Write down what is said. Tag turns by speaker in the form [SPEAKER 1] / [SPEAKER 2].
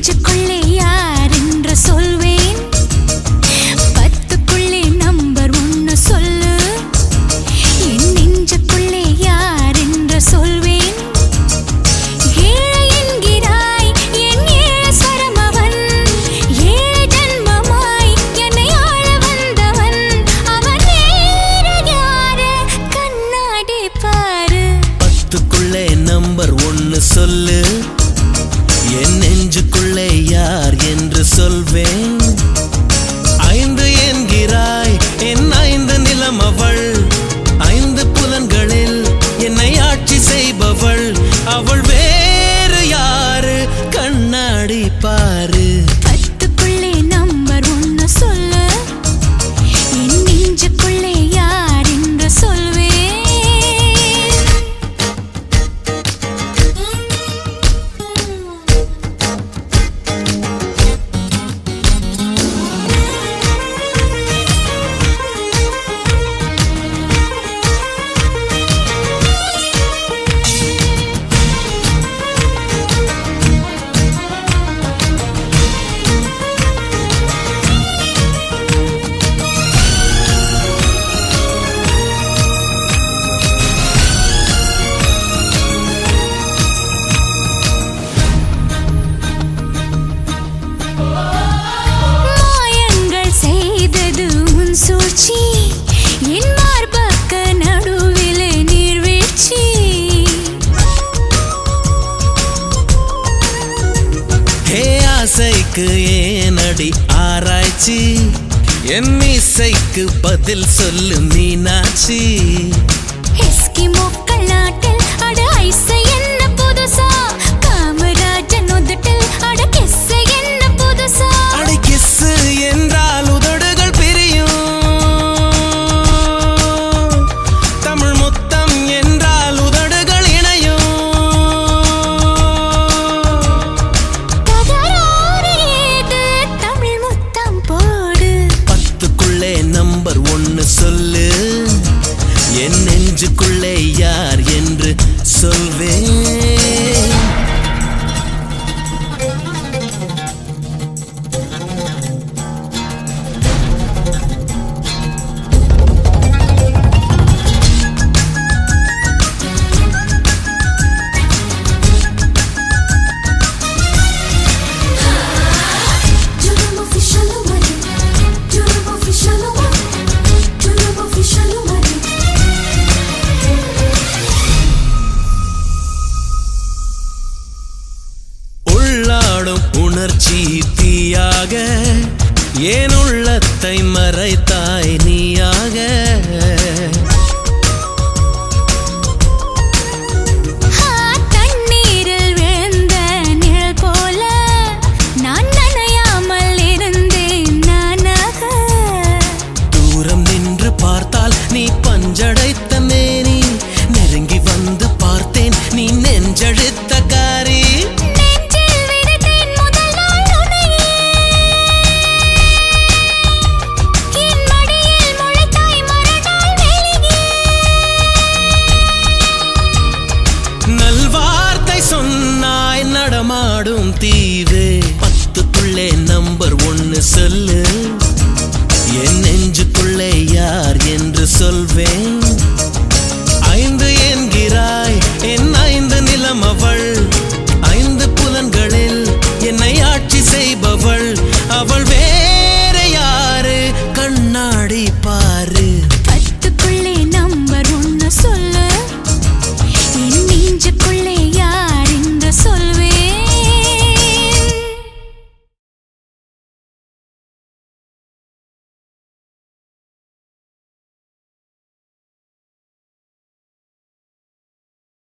[SPEAKER 1] நெஞ்சுக்குள்ளே யார் என்று சொல்வேன். 10க்குள்ளே நம்பர் 1 சொல்லு. என் நெஞ்சுக்குள்ளே யார் என்று சொல்வேன். ஏழை என்கிறாய் என் ஏழஸ்வரம் அவன். ஏழை ஜன்மமாய் என்னை ஆள வந்தவன். அவன் வேறு யாரு கண்ணாடி பாரு.
[SPEAKER 2] 10க்குள்ளே நம்பர் 1 சொல்லு. என் நெஞ்சுக்குள்ளே யார் என்று சொல்வேன். 5 என்கிறாய் என் 5 நிலம் அவள். 5 புலன்களில் என்னை ஆட்சி செய்பவள். அவள் வேறு யாரு கண்ணாடி பாரு.
[SPEAKER 1] 10க்குள்ளே நம்பர் 1 சொல்லு. என் நெஞ்சுக்குள்ளே யார் என்று சொல்வேன். மாயங்கள் செய்தது உன் சூழ்ச்சி. என் மார்பக்க நடுவிலே நீர்வீழ்ச்சி.
[SPEAKER 2] ஹே ஆசைக்கு ஏனடி ஆராய்ச்சி. என் இசைக்கு பதில் சொல்லு மீனாட்சி.
[SPEAKER 1] எஸ்கிமோக்கள் நாட்டில் அட ஐசை என்ன புதுசா. காமராஜன் உதட்டில் அட கிஸ்ஸை என்ன புதுசா.
[SPEAKER 2] அடி கிஸ்ஸு என்றால் உதடுகள் பிரியும். தமிழ் முத்தம் என்றால் உதடுகள் இணையும்.
[SPEAKER 1] தகராறு ஏது தமிழ் முத்தம் போடு.
[SPEAKER 2] 10க்குள்ளே நம்பர் 1 சொல்லு. என் நெஞ்சுக்குள்ளே யார் என்று சொல்வேன். உள்ளாடும் உணர்ச்சி தீயாக ஏன் உள்ளத்தை மறைத்தாய் நீயாக.